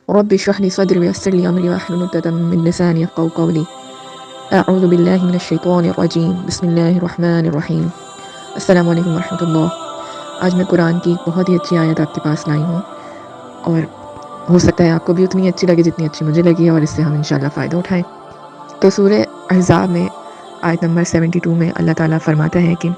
رب اشرح لي صدري ويسر لي أمري واحلل عقدة من لساني يفقهوا قولي أعوذ بالله من الشیطان الرجیم بسم اللہ الرحمن الرحیم السلام علیکم ورحمۃ اللہ۔ آج میں قرآن کی بہت ہی اچھی آیت آپ کے پاس لائی ہوں، اور ہو سکتا ہے آپ کو بھی اتنی اچھی لگے جتنی اچھی مجھے لگی ہے، اور اس سے ہم انشاءاللہ فائدہ اٹھائیں۔ تو سورہ احزاب میں آیت نمبر 72 میں اللہ تعالیٰ فرماتا ہے کہ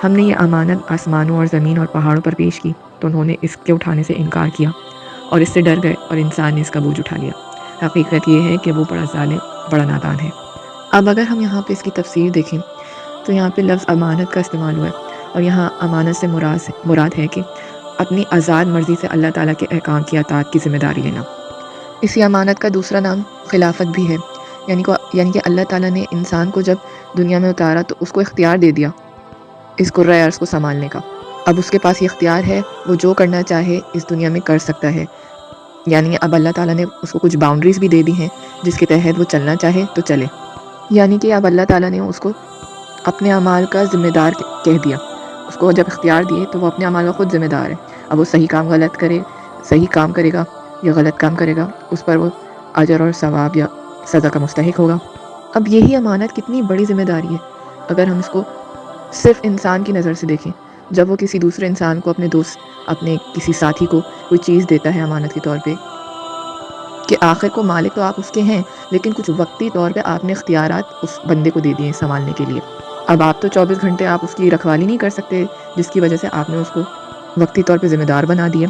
ہم نے یہ امانت آسمانوں اور زمین اور پہاڑوں پر پیش کی تو انہوں نے اس کے اٹھانے سے انکار کیا اور اس سے ڈر گئے، اور انسان نے اس کا بوجھ اٹھا لیا۔ حقیقت یہ ہے کہ وہ بڑا ظالم، بڑا نادان ہے۔ اب اگر ہم یہاں پہ اس کی تفسیر دیکھیں تو یہاں پہ لفظ امانت کا استعمال ہوا ہے، اور یہاں امانت سے مراد ہے کہ اپنی آزاد مرضی سے اللہ تعالیٰ کے احکام کی اطاعت کی ذمہ داری لینا۔ اسی امانت کا دوسرا نام خلافت بھی ہے، یعنی کہ اللہ تعالیٰ نے انسان کو جب دنیا میں اتارا تو اس کو اختیار دے دیا اس کرۂ ارض کو سنبھالنے کا۔ اب اس کے پاس یہ اختیار ہے، وہ جو کرنا چاہے اس دنیا میں کر سکتا ہے۔ یعنی اب اللہ تعالیٰ نے اس کو کچھ باؤنڈریز بھی دے دی ہیں جس کے تحت وہ چلنا چاہے تو چلے۔ یعنی کہ اب اللہ تعالیٰ نے اس کو اپنے اعمال کا ذمہ دار کہہ دیا۔ اس کو جب اختیار دیے تو وہ اپنے اعمال کا خود ذمہ دار ہے۔ اب وہ صحیح کام کرے گا یا غلط کام کرے گا، اس پر وہ اجر اور ثواب یا سزا کا مستحق ہوگا۔ اب یہی امانت کتنی بڑی ذمہ داری ہے اگر ہم اس کو صرف انسان کی نظر سے دیکھیں۔ جب وہ کسی دوسرے انسان کو، اپنے دوست، اپنے کسی ساتھی کو کوئی چیز دیتا ہے امانت کے طور پہ، کہ آخر کو مالک تو آپ اس کے ہیں، لیکن کچھ وقتی طور پہ آپ نے اختیارات اس بندے کو دے دیے ہیں سنبھالنے کے لیے۔ اب آپ تو 24 گھنٹے آپ اس کی رکھوالی نہیں کر سکتے، جس کی وجہ سے آپ نے اس کو وقتی طور پہ ذمہ دار بنا دیا۔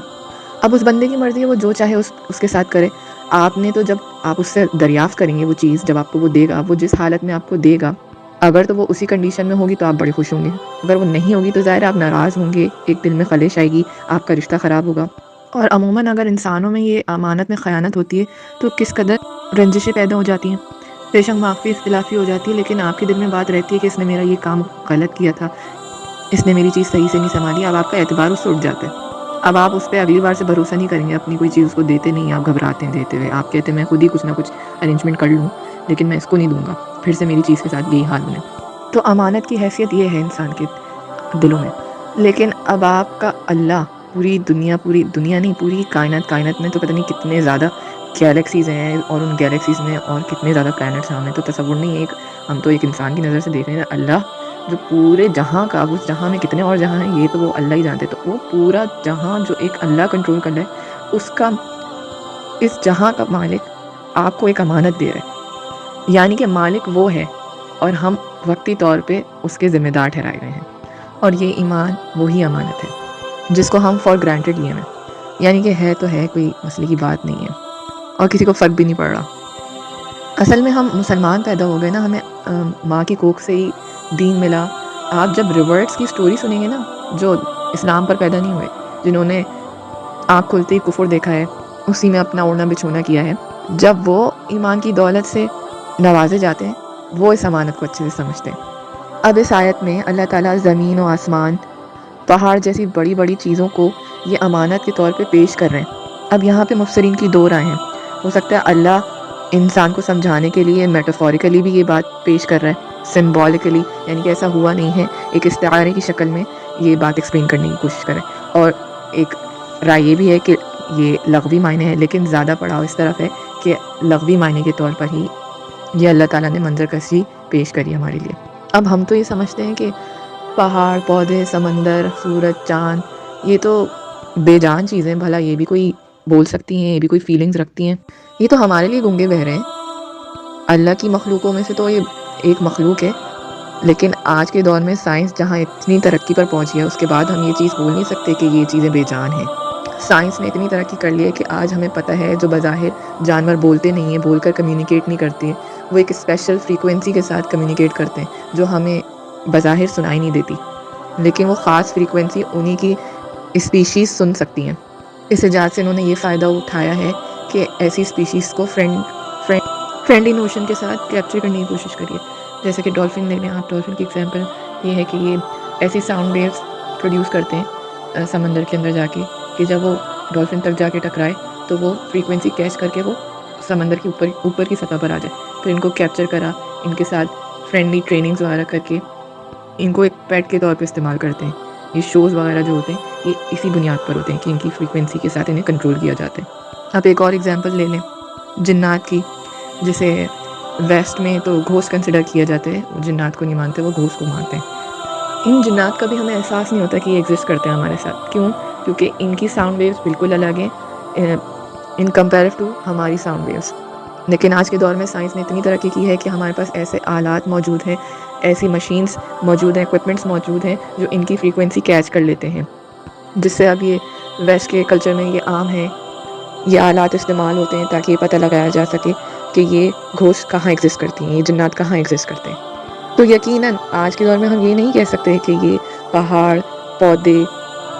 اب اس بندے کی مرضی ہے، وہ جو چاہے اس کے ساتھ کرے۔ آپ نے تو جب آپ اس سے دریافت کریں گے وہ چیز، جب آپ کو وہ دے گا، وہ جس حالت میں آپ کو دے گا، اگر تو وہ اسی کنڈیشن میں ہوگی تو آپ بڑے خوش ہوں گے، اگر وہ نہیں ہوگی تو ظاہر آپ ناراض ہوں گے، ایک دل میں خلش آئے گی، آپ کا رشتہ خراب ہوگا۔ اور عموماً اگر انسانوں میں یہ امانت میں خیانت ہوتی ہے تو کس قدر رنجشیں پیدا ہو جاتی ہیں، بے شک معافی اختلافی ہو جاتی ہے، لیکن آپ کے دل میں بات رہتی ہے کہ اس نے میرا یہ کام غلط کیا تھا، اس نے میری چیز صحیح سے نہیں سنبھالی۔ اب آپ کا اعتبار اس سے اٹھ جاتا ہے۔ اب آپ اس پہ اگلی بار سے بھروسہ نہیں کریں گے، اپنی کوئی چیز اس کو دیتے نہیں، آپ گھبراتے ہیں دیتے ہوئے، آپ کہتے ہیں میں خود ہی کچھ نہ کچھ ارینجمنٹ کر لوں، لیکن میں اس کو نہیں دوں گا، پھر سے میری چیز کے ساتھ یہی حال ہونے۔ تو امانت کی حیثیت یہ ہے انسان کے دلوں میں۔ لیکن اب آپ کا اللہ پوری دنیا نہیں، پوری کائنات میں تو پتہ نہیں کتنے زیادہ گیلیکسیز ہیں، اور ان گیلیکسیز میں اور کتنے زیادہ پلانٹس ہیں، ہمیں تو تصور نہیں ہے۔ ہم تو ایک انسان کی نظر سے دیکھ رہے ہیں، اللہ جو پورے جہاں کا، اس جہاں میں کتنے اور جہاں ہیں یہ تو وہ اللہ ہی جانتے، تو وہ پورا جہاں جو ایک اللہ کنٹرول کر رہا ہے، اس جہاں کا مالک آپ کو ایک امانت دے رہا ہے۔ یعنی کہ مالک وہ ہے اور ہم وقتی طور پہ اس کے ذمہ دار ٹھہرائے گئے ہیں، اور یہ ایمان وہی امانت ہے جس کو ہم فار گرانٹیڈ لیے ہیں۔ یعنی کہ ہے تو ہے، کوئی مسئلے کی بات نہیں ہے، اور کسی کو فرق بھی نہیں پڑ رہا۔ اصل میں ہم مسلمان پیدا ہو گئے نا، ہمیں ماں کی کوکھ سے ہی دین ملا۔ آپ جب ریورٹس کی سٹوری سنیں گے نا، جو اسلام پر پیدا نہیں ہوئے، جنہوں نے آنکھ کھلتے ہی کفر دیکھا ہے، اسی میں اپنا اوڑھنا بچھونا کیا ہے، جب وہ ایمان کی دولت سے نوازے جاتے ہیں، وہ اس امانت کو اچھے سے سمجھتے ہیں۔ اب اس آیت میں اللہ تعالیٰ زمین و آسمان، پہاڑ جیسی بڑی بڑی چیزوں کو یہ امانت کے طور پہ پیش کر رہے ہیں۔ اب یہاں پہ مفسرین کی دو رائے ہیں۔ ہو سکتا ہے اللہ انسان کو سمجھانے کے لیے میٹافوریکلی بھی یہ بات پیش کر رہا ہے، سمبولکلی، یعنی کہ ایسا ہوا نہیں ہے، ایک استعارے کی شکل میں یہ بات ایکسپلین کرنے کی کوشش کریں۔ اور ایک رائے یہ بھی ہے کہ یہ لغوی معنی ہے، لیکن زیادہ پڑاؤ اس طرف ہے کہ لغوی معنی کے طور پر ہی یہ اللہ تعالیٰ نے منظر کشی پیش کری ہمارے لیے۔ اب ہم تو یہ سمجھتے ہیں کہ پہاڑ، پودے، سمندر، سورج، چاند، یہ تو بے جان چیزیں، بھلا یہ بھی کوئی بول سکتی ہیں، یہ بھی کوئی فیلنگز رکھتی ہیں، یہ تو ہمارے لیے گونگے بہرے ہیں۔ اللہ کی مخلوقوں میں سے تو یہ ایک مخلوق ہے، لیکن آج کے دور میں سائنس جہاں اتنی ترقی پر پہنچی ہے، اس کے بعد ہم یہ چیز بول نہیں سکتے کہ یہ چیزیں بے جان ہیں۔ سائنس نے اتنی ترقی کر لی ہے کہ آج ہمیں پتہ ہے جو بظاہر جانور بولتے نہیں ہیں، بول کر کمیونیکیٹ نہیں کرتے ہیں، وہ ایک اسپیشل فریکوینسی کے ساتھ کمیونیکیٹ کرتے ہیں جو ہمیں بظاہر سنائی نہیں دیتی، لیکن وہ خاص فریکوینسی انہی کی اسپیشیز سن سکتی ہیں۔ اس ایجاد سے انہوں نے یہ فائدہ اٹھایا ہے کہ ایسی اسپیشیز کو فرینڈلی نوشن کے ساتھ کیپچر کرنے کی کوشش کریے۔ جیسے کہ ڈولفن لے لیں آپ، ڈولفن کی ایگزامپل یہ ہے کہ یہ ایسی ساؤنڈ ویوز پروڈیوس کرتے ہیں سمندر کے اندر جا کے، کہ جب وہ ڈولفن تک جا کے ٹکرائے تو وہ فریکوینسی کیچ کر کے وہ سمندر کے اوپر کی سطح پر آ جائے۔ پھر ان کو کیپچر کرا، ان کے ساتھ فرینڈلی ٹریننگز وغیرہ کر کے ان کو ایک پیٹ کے طور پہ استعمال کرتے ہیں۔ یہ شوز وغیرہ جو ہوتے ہیں یہ اسی بنیاد پر ہوتے ہیں کہ ان کی فریکوینسی کے ساتھ انہیں کنٹرول کیا جاتا ہے۔ اب ایک اور اگزامپل لے لیں جنات کی، جسے ویسٹ میں تو گھوسٹ کنسیڈر کیا جاتا ہے، جنات کو نہیں مانتے، وہ گھوسٹ کو مانتے ہیں۔ ان جنات کا بھی ہمیں احساس نہیں ہوتا کہ یہ ایگزسٹ کرتے ہیں ہمارے ساتھ، کیوں؟ کیونکہ ان کی ساؤنڈ ویوز بالکل الگ ہیں ان کمپیریو ٹو ہماری ساؤنڈ ویوز۔ لیکن آج کے دور میں سائنس نے اتنی ترقی کی ہے کہ ہمارے پاس ایسے آلات موجود ہیں، ایسی مشینز موجود ہیں، ایکوپمنٹس موجود ہیں جو ان کی فریکوینسی کیچ کر لیتے ہیں، جس سے اب یہ ویسٹ کے کلچر میں یہ عام ہے، یہ آلات استعمال ہوتے ہیں تاکہ یہ پتہ لگایا جا سکے کہ یہ گھوسٹ کہاں ایگزسٹ کرتی ہیں، یہ جنات کہاں ایگزسٹ کرتے ہیں۔ تو یقیناً آج کے دور میں ہم یہ نہیں کہہ سکتے کہ یہ پہاڑ، پودے،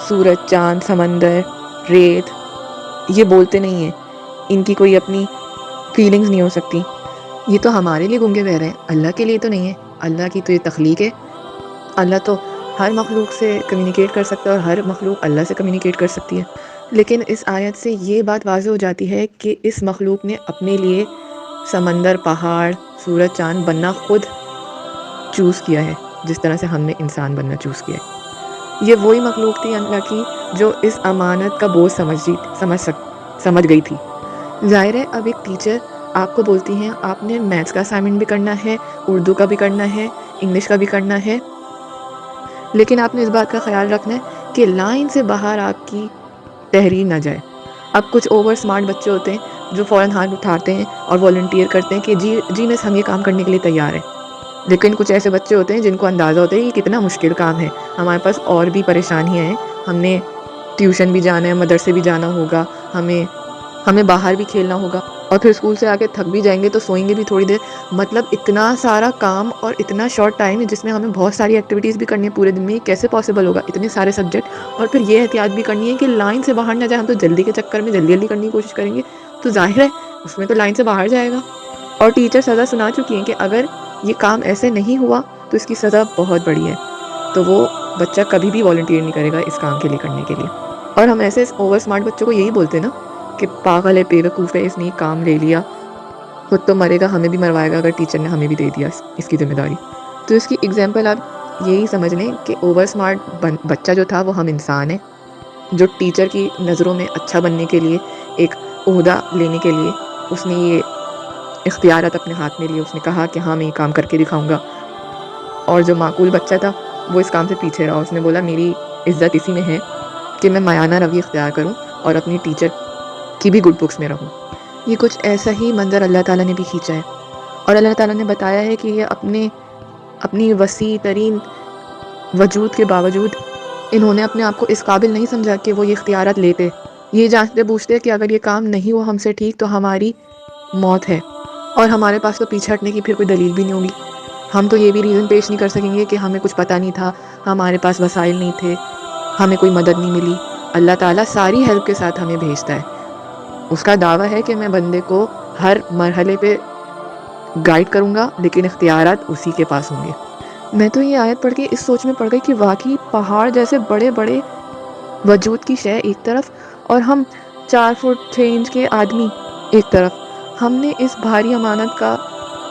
سورج، چاند، سمندر، ریت یہ بولتے نہیں ہیں، ان کی کوئی اپنی فیلنگز نہیں ہو سکتی۔ یہ تو ہمارے لیے گونگے بہرے ہیں، اللہ کے لیے تو نہیں ہے۔ اللہ کی تو یہ تخلیق ہے، اللہ تو ہر مخلوق سے کمیونیکیٹ کر سکتا ہے اور ہر مخلوق اللہ سے کمیونیکیٹ کر سکتی ہے۔ لیکن اس آیت سے یہ بات واضح ہو جاتی ہے کہ اس مخلوق نے اپنے لیے سمندر، پہاڑ، سورج، چاند بننا خود چوز کیا ہے، جس طرح سے ہم نے انسان بننا چوز کیا ہے۔ یہ وہی مخلوق تھی اللہ کی جو اس امانت کا بوجھ سمجھ گئی تھی۔ ظاہر ہے اب ایک ٹیچر آپ کو بولتی ہیں آپ نے میتھس کا اسائنمنٹ بھی کرنا ہے، اردو کا بھی کرنا ہے، انگلش کا بھی کرنا ہے، لیکن آپ نے اس بات کا خیال رکھنا ہے کہ لائن سے باہر آپ کی تحریر نہ جائے۔ اب کچھ اوور سمارٹ بچے ہوتے ہیں جو فوراً ہاتھ اٹھاتے ہیں اور والنٹیئر کرتے ہیں کہ جی مس ہم یہ کام کرنے کے لیے تیار ہیں۔ لیکن کچھ ایسے بچے ہوتے ہیں جن کو اندازہ ہوتا ہے کہ کتنا مشکل کام ہے، ہمارے پاس اور بھی پریشانیاں ہیں، ہم نے ٹیوشن بھی جانا ہے، مدرسے بھی جانا ہوگا، ہمیں باہر بھی کھیلنا ہوگا، اور پھر اسکول سے آ کے تھک بھی جائیں گے تو سوئیں گے بھی تھوڑی دیر۔ مطلب اتنا سارا کام اور اتنا شارٹ ٹائم ہے جس میں ہمیں بہت ساری ایکٹیویٹیز بھی کرنی ہے پورے دن میں، یہ کیسے پاسبل ہوگا؟ اتنے سارے سبجیکٹ، اور پھر یہ احتیاط بھی کرنی ہے کہ لائن سے باہر نہ جائے۔ ہم تو جلدی کے چکر میں جلدی کرنے کی کوشش کریں گے تو ظاہر ہے اس میں تو لائن سے باہر جائے گا۔ اور ٹیچر سزا سنا چکی ہیں کہ اگر یہ کام ایسے نہیں ہوا تو اس کی سزا بہت بڑی ہے، تو وہ بچہ کبھی بھی والنٹیئر نہیں کرے گا اس کام کے لیے کرنے کے لیے۔ اور ہم ایسے اوور سمارٹ بچوں کو یہی بولتے ہیں نا کہ پاگل ہے، بیوقوف ہے، اس نے کام لے لیا، خود تو مرے گا، ہمیں بھی مروائے گا اگر ٹیچر نے ہمیں بھی دے دیا اس کی ذمہ داری۔ تو اس کی ایگزامپل آپ یہی سمجھ لیں کہ اوور سمارٹ بچہ جو تھا وہ ہم انسان ہیں، جو ٹیچر کی نظروں میں اچھا بننے کے لیے، ایک عہدہ لینے کے لیے اس نے یہ اختیارات اپنے ہاتھ میں لیے، اس نے کہا کہ ہاں میں یہ کام کر کے دکھاؤں گا۔ اور جو معقول بچہ تھا وہ اس کام سے پیچھے رہا، اس نے بولا میری عزت اسی میں ہے کہ میں مایانہ روی اختیار کروں اور اپنی ٹیچر کی بھی گڈ بکس میں رہوں۔ یہ کچھ ایسا ہی منظر اللہ تعالیٰ نے بھی کھینچا ہے، اور اللہ تعالیٰ نے بتایا ہے کہ یہ اپنی وسیع ترین وجود کے باوجود انہوں نے اپنے آپ کو اس قابل نہیں سمجھا کہ وہ یہ اختیارات لیتے، یہ جانتے بوجھتے کہ اگر یہ کام نہیں ہوا ہم سے ٹھیک تو ہماری موت ہے، اور ہمارے پاس تو پیچھے ہٹنے کی پھر کوئی دلیل بھی نہیں ہوگی۔ ہم تو یہ بھی ریزن پیش نہیں کر سکیں گے کہ ہمیں کچھ پتہ نہیں تھا، ہمارے پاس وسائل نہیں تھے، ہمیں کوئی مدد نہیں ملی۔ اللہ تعالیٰ ساری ہیلپ کے ساتھ ہمیں بھیجتا ہے، اس کا دعویٰ ہے کہ میں بندے کو ہر مرحلے پہ گائیڈ کروں گا، لیکن اختیارات اسی کے پاس ہوں گے۔ میں تو یہ آیت پڑھ کے اس سوچ میں پڑ گئی کہ واقعی پہاڑ جیسے بڑے بڑے وجود کی شے ایک طرف، اور ہم 4 فٹ 6 انچ کے آدمی ایک طرف، ہم نے اس بھاری امانت کا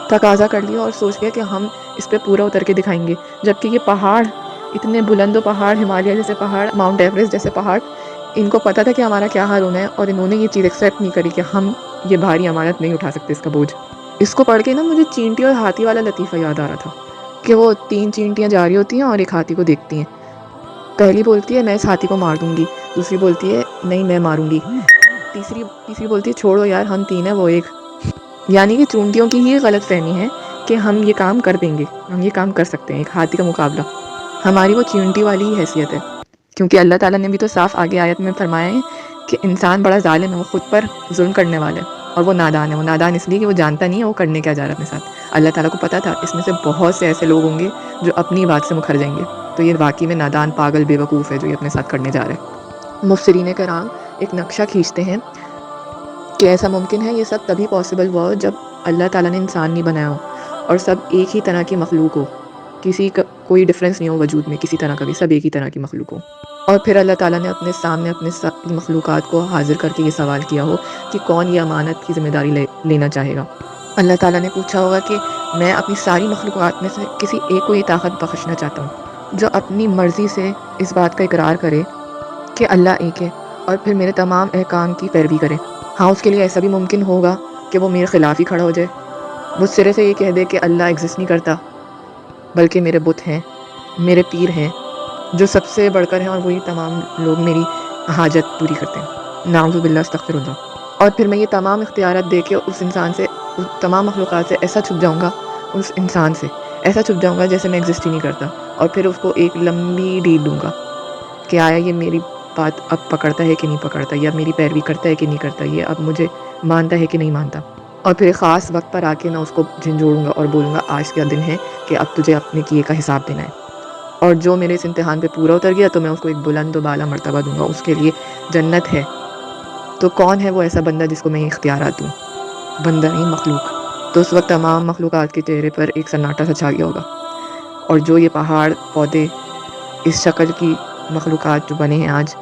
تقاضا کر لیا اور سوچ لیا کہ ہم اس پہ پورا اتر کے دکھائیں گے، جبکہ یہ پہاڑ اتنے بلند و پہاڑ، ہمالیہ جیسے پہاڑ، ماؤنٹ ایوریسٹ جیسے پہاڑ، ان کو پتہ تھا کہ ہمارا کیا حال ہونا ہے، اور انہوں نے یہ چیز ایکسیپٹ نہیں کری کہ ہم یہ بھاری امانت نہیں اٹھا سکتے اس کا بوجھ۔ اس کو پڑھ کے نا مجھے چینٹی اور ہاتھی والا لطیفہ یاد آ رہا تھا کہ وہ 3 چینٹیاں جا رہی ہوتی ہیں اور ایک ہاتھی کو دیکھتی ہیں، پہلی بولتی ہے میں اس ہاتھی کو مار دوں گی، دوسری بولتی ہے نہیں میں ماروں گی، تیسری بولتی ہے چھوڑو یار ہم 3 ہیں وہ ایک۔ یعنی کہ چونٹیوں کی ہی غلط فہمی ہے کہ ہم یہ کام کر دیں گے، ہم یہ کام کر سکتے ہیں، ایک ہاتھی کا مقابلہ۔ ہماری وہ چونٹی والی ہی حیثیت ہے، کیونکہ اللہ تعالیٰ نے بھی تو صاف آگے آیت میں فرمایا ہے کہ انسان بڑا ظالم ہے، وہ خود پر ظلم کرنے والا ہے، اور وہ نادان ہے۔ وہ نادان اس لیے کہ وہ جانتا نہیں ہے وہ کرنے کیا جا رہا ہے اپنے ساتھ۔ اللہ تعالیٰ کو پتہ تھا اس میں سے بہت سے ایسے لوگ ہوں گے جو اپنی بات سے مکر جائیں گے، تو یہ واقعی میں نادان، پاگل، بے وقوف ہے جو یہ اپنے ساتھ کرنے جا رہا ہے۔ مفسرین کرام ایک نقشہ کھینچتے ہیں کہ ایسا ممکن ہے یہ سب تبھی پاسبل ہوا ہو جب اللہ تعالیٰ نے انسان نہیں بنایا ہو اور سب ایک ہی طرح کی مخلوق ہو، کسی کا کوئی ڈفرینس نہیں ہو وجود میں کسی طرح کا بھی، سب ایک ہی طرح کی مخلوق ہو، اور پھر اللہ تعالیٰ نے اپنے سامنے اپنے مخلوقات کو حاضر کر کے یہ سوال کیا ہو کہ کون یہ امانت کی ذمہ داری لینا چاہے گا۔ اللہ تعالیٰ نے پوچھا ہوگا کہ میں اپنی ساری مخلوقات میں سے کسی ایک کو یہ طاقت بخشنا چاہتا ہوں جو اپنی مرضی سے اس بات کا اقرار کرے کہ اللہ ایک ہے، اور پھر میرے تمام احکام کی پیروی کرے۔ ہاں اس کے لیے ایسا بھی ممکن ہوگا کہ وہ میرے خلاف ہی کھڑا ہو جائے، وہ سرے سے یہ کہہ دے کہ اللہ ایگزسٹ نہیں کرتا، بلکہ میرے بت ہیں، میرے پیر ہیں جو سب سے بڑھ کر ہیں، اور وہی تمام لوگ میری حاجت پوری کرتے ہیں، نعوذ باللہ استغفر اللہ۔ اور پھر میں یہ تمام اختیارات دے کے اس انسان سے، اس تمام مخلوقات سے ایسا چھپ جاؤں گا، اس انسان سے ایسا چھپ جاؤں گا جیسے میں ایگزسٹ ہی نہیں کرتا، اور پھر اس کو ایک لمبی ڈیل دوں گا کہ آیا یہ میری بات اب پکڑتا ہے کہ نہیں پکڑتا، یا میری پیروی کرتا ہے کہ نہیں کرتا، یہ اب مجھے مانتا ہے کہ نہیں مانتا۔ اور پھر ایک خاص وقت پر آ کے میں اس کو جھنجھوڑوں گا اور بولوں گا آج کا دن ہے کہ اب تجھے اپنے کیے کا حساب دینا ہے، اور جو میرے اس امتحان پہ پورا اتر گیا تو میں اس کو ایک بلند و بالا مرتبہ دوں گا، اس کے لیے جنت ہے۔ تو کون ہے وہ ایسا بندہ جس کو میں یہ اختیارات دوں؟ بندہ نہیں، مخلوق۔ تو اس وقت تمام مخلوقات کے چہرے پر ایک سناٹا سا چھا گیا ہوگا، اور جو یہ پہاڑ پودے اس شکل کی مخلوقات جو بنے ہیں آج،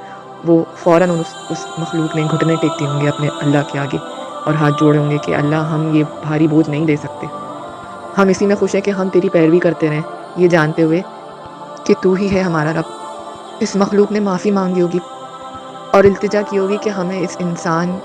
وہ فوراً اس مخلوق میں گھٹنے ٹیکتے ہوں گے اپنے اللہ کے آگے اور ہاتھ جوڑے ہوں گے کہ اللہ ہم یہ بھاری بوجھ نہیں دے سکتے، ہم اسی میں خوش ہیں کہ ہم تیری پیروی کرتے رہیں، یہ جانتے ہوئے کہ تو ہی ہے ہمارا رب۔ اس مخلوق نے معافی مانگی ہوگی اور التجا کی ہوگی کہ ہمیں اس انسان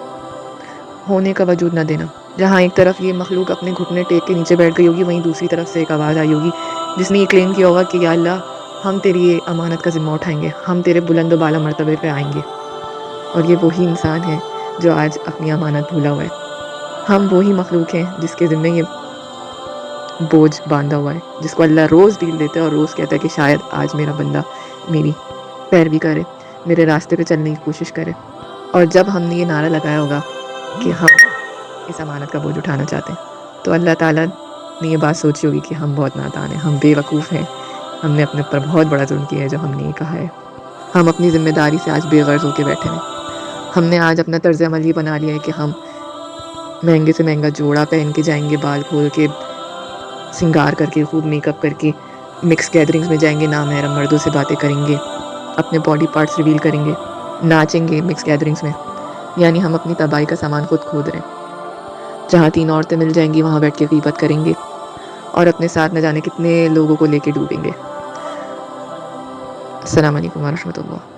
ہونے کا وجود نہ دینا۔ جہاں ایک طرف یہ مخلوق اپنے گھٹنے ٹیک کے نیچے بیٹھ گئی ہوگی، وہیں دوسری طرف سے ایک آواز آئی ہوگی جس نے یہ کلیم کیا ہوگا کہ یا اللہ ہم تیری یہ امانت کا ذمہ اٹھائیں گے، ہم تیرے بلند و بالا مرتبے پہ آئیں گے۔ اور یہ وہی انسان ہے جو آج اپنی امانت بھولا ہوا ہے۔ ہم وہی مخلوق ہیں جس کے ذمہ یہ بوجھ باندھا ہوا ہے، جس کو اللہ روز ڈیل دیتا ہے اور روز کہتا ہے کہ شاید آج میرا بندہ میری پیروی کرے، میرے راستے پہ چلنے کی کوشش کرے۔ اور جب ہم نے یہ نعرہ لگایا ہوگا کہ ہم اس امانت کا بوجھ اٹھانا چاہتے ہیں، تو اللہ تعالیٰ نے یہ بات سوچی ہوگی کہ ہم بہت نادان ہیں، ہم بے وقوف ہیں، ہم نے اپنے اوپر بہت بڑا ظلم کیا ہے جو ہم نے یہ کہا ہے، ہم اپنی ذمہ داری سے آج بے غرض ہو کے بیٹھے ہیں۔ ہم نے آج اپنا طرز عمل یہ بنا لیا ہے کہ ہم مہنگے سے مہنگا جوڑا پہن کے جائیں گے، بال کھول کے، سنگار کر کے، خوب میک اپ کر کے، مکس گیدرنگز میں جائیں گے، نامحرم مردوں سے باتیں کریں گے، اپنے باڈی پارٹس ریویل کریں گے، ناچیں گے مکس گیدرنگز میں۔ یعنی ہم اپنی تباہی کا سامان خود کھود رہے ہیں۔ جہاں 3 عورتیں مل جائیں گی وہاں بیٹھ کے غیبت کریں گے، اور اپنے ساتھ نہ جانے کتنے لوگوں کو لے کے ڈوبیں گے۔ السلام علیکم ورحمۃ اللہ۔